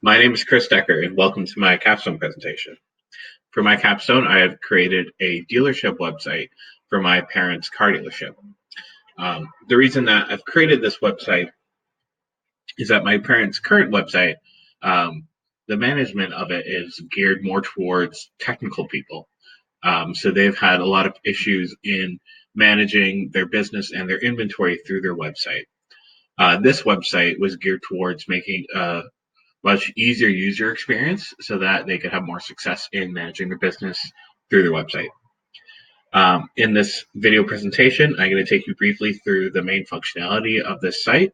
My name is Chris Dekker, and welcome to my Capstone presentation. For my Capstone, I have created a dealership website for my parents' car dealership. The reason that I've created this website is that my parents' current website, um, the management of it is geared more towards technical people. So they've had a lot of issues in managing their business and their inventory through their website. This website was geared towards making a much easier user experience so that they could have more success in managing their business through their website. In this video presentation, I'm going to take you briefly through the main functionality of this site,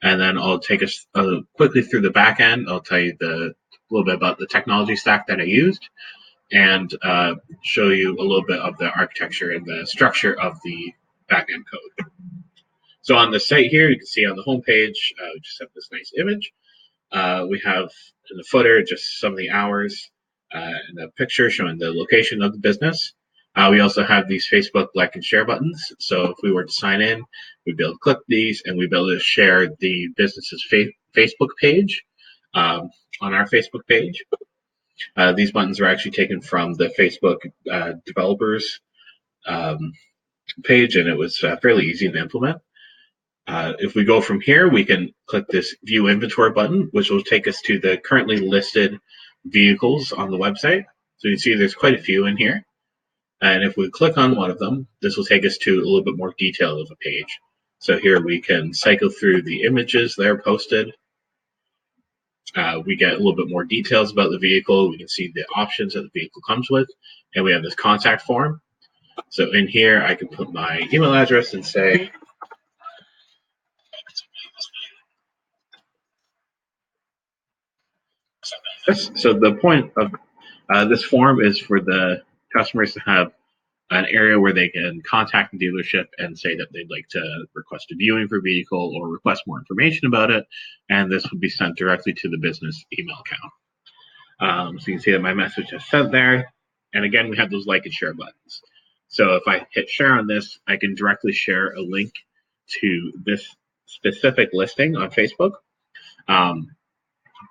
and then I'll take us quickly through the back end. I'll tell you a little bit about the technology stack that I used, and show you a little bit of the architecture and the structure of the backend code. So on the site here, you can see on the home page, we just have this nice image. We have in the footer just some of the hours and the picture showing the location of the business. We also have these Facebook like and share buttons. So if we were to sign in, we'd be able to click these and we'd be able to share the business's Facebook page on our Facebook page. These buttons are actually taken from the Facebook developers page, and it was fairly easy to implement. If we go from here, we can click this View Inventory button, which will take us to the currently listed vehicles on the website. So you can see there's quite a few in here. And if we click on one of them, this will take us to a little bit more detail of the page. So here we can cycle through the images that are posted. We get a little bit more details about the vehicle. We can see the options that the vehicle comes with. And we have this contact form. So in here, I can put my email address and say, so the point of this form is for the customers to have an area where they can contact the dealership and say that they'd like to request a viewing for a vehicle or request more information about it. And this would be sent directly to the business email account. So you can see that my message is sent there. And again, we have those like and share buttons. So if I hit share on this, I can directly share a link to this specific listing on Facebook.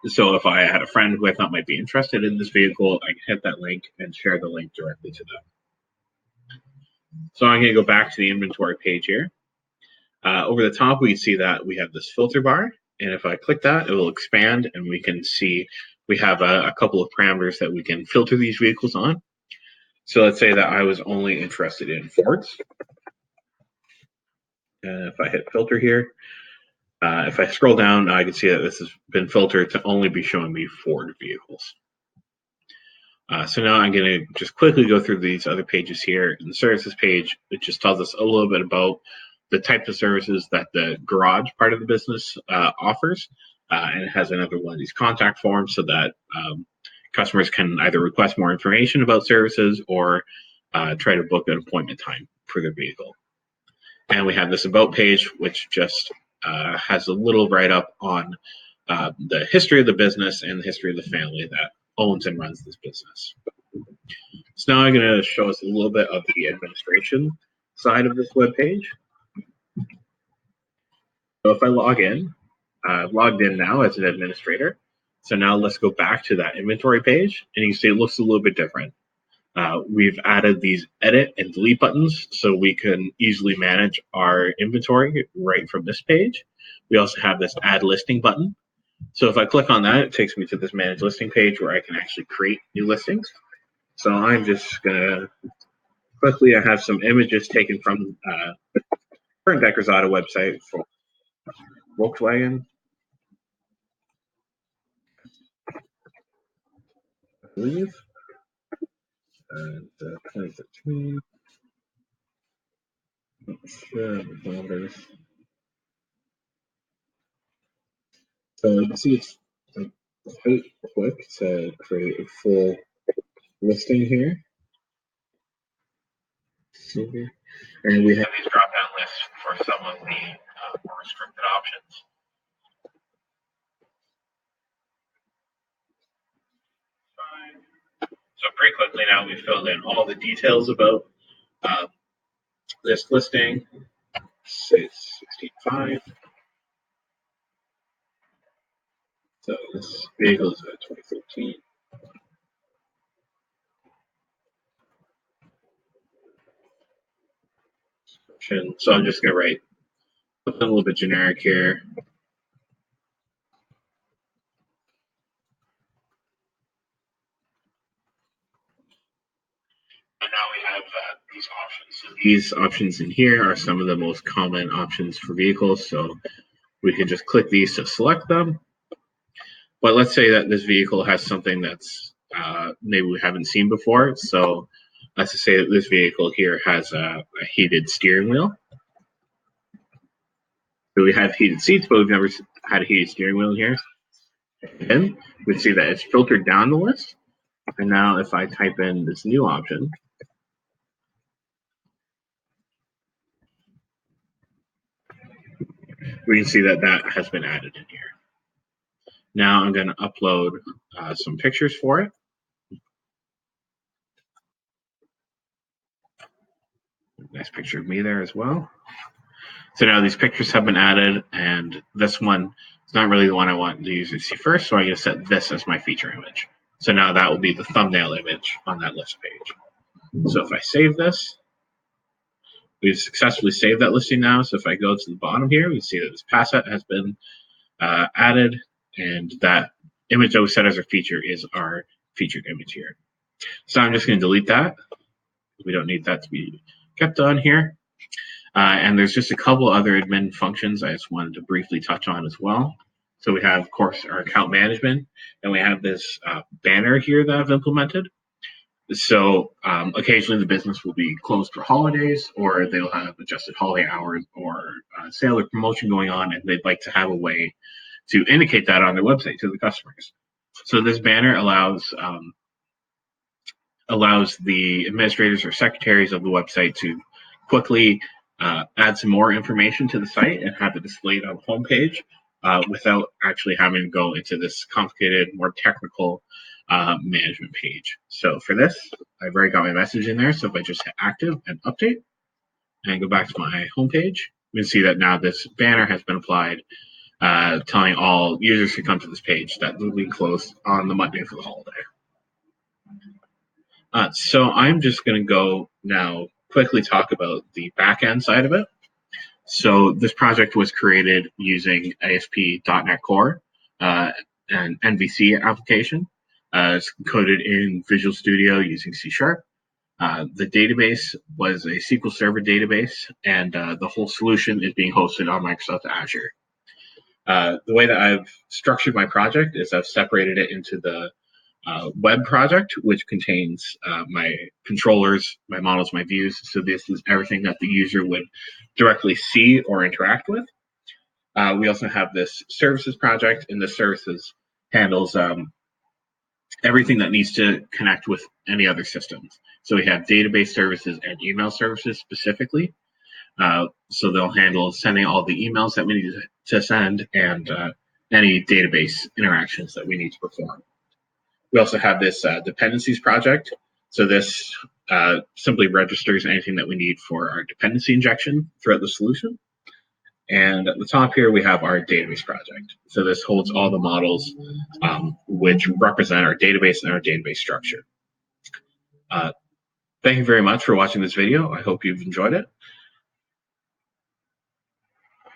So if I had a friend who I thought might be interested in this vehicle, I can hit that link and share the link directly to them. So I'm going to go back to the inventory page here. Over the top, we can see that we have this filter bar. And if I click that, it will expand and we can see we have a couple of parameters that we can filter these vehicles on. So let's say that I was only interested in Fords. And if I hit filter here, if I scroll down, I can see that this has been filtered to only be showing me Ford vehicles. So now I'm going to just quickly go through these other pages here. In the services page, it just tells us a little bit about the types of services that the garage part of the business offers. And it has another one of these contact forms so that customers can either request more information about services or try to book an appointment time for their vehicle. And we have this about page, which just has a little write-up on the history of the business and the history of the family that owns and runs this business. So now I'm going to show us a little bit of the administration side of this web page. So if I log in, I've logged in now as an administrator. So now let's go back to that inventory page, and you can see it looks a little bit different. We've added these edit and delete buttons so we can easily manage our inventory right from this page. We also have this add listing button. So if I click on that, it takes me to this manage listing page where I can actually create new listings. So I'm just going to quickly, I have some images taken from current Dekker's Auto website for Volkswagen. I believe. And 2013. Not sure the numbers. So you can see it's quite quick to create a full listing here. And we have these drop down lists for some of the more restricted options. So pretty quickly now we filled in all the details about this listing. Say it's 16.5. So this vehicle is a 2013. So I'm just going to write something a little bit generic here. And now we have these options. So these options in here are some of the most common options for vehicles. So we can just click these to select them. But let's say that this vehicle has something that's maybe we haven't seen before. So let's just say that this vehicle here has a heated steering wheel. So we have heated seats, but we've never had a heated steering wheel here. And we see that it's filtered down the list. And now if I type in this new option, we can see that that has been added in here. Now I'm going to upload some pictures for it. Nice picture of me there as well. So now these pictures have been added, and this one is not really the one I want the user to see first, so I'm going to set this as my feature image. So now that will be the thumbnail image on that list page. So if I save this, we've successfully saved that listing now. So if I go to the bottom here, we see that this pass set has been added, and that image that we set as our feature is our featured image here. So I'm just going to delete that. We don't need that to be kept on here. And there's just a couple other admin functions I just wanted to briefly touch on as well. So we have, of course, our account management, and we have this banner here that I've implemented. So occasionally the business will be closed for holidays, or they'll have adjusted holiday hours or sale or promotion going on, and they'd like to have a way to indicate that on their website to the customers. So this banner allows the administrators or secretaries of the website to quickly add some more information to the site and have it displayed on the homepage without actually having to go into this complicated, more technical management page. So for this, I've already got my message in there. So if I just hit active and update and go back to my homepage, you can see that now this banner has been applied, telling all users who come to this page that will be closed on the Monday for the holiday. So I'm just going to go now quickly talk about the backend side of it. So this project was created using ASP.NET Core, an MVC application. It's coded in Visual Studio using C#. The database was a SQL Server database, and the whole solution is being hosted on Microsoft Azure. The way that I've structured my project is I've separated it into the web project, which contains my controllers, my models, my views. So this is everything that the user would directly see or interact with. We also have this services project, and the services handles everything that needs to connect with any other systems. So we have database services and email services specifically. So they'll handle sending all the emails that we need to send and any database interactions that we need to perform. We also have this dependencies project. So this simply registers anything that we need for our dependency injection throughout the solution. And at the top here, we have our database project. So this holds all the models which represent our database and our database structure. Thank you very much for watching this video. I hope you've enjoyed it.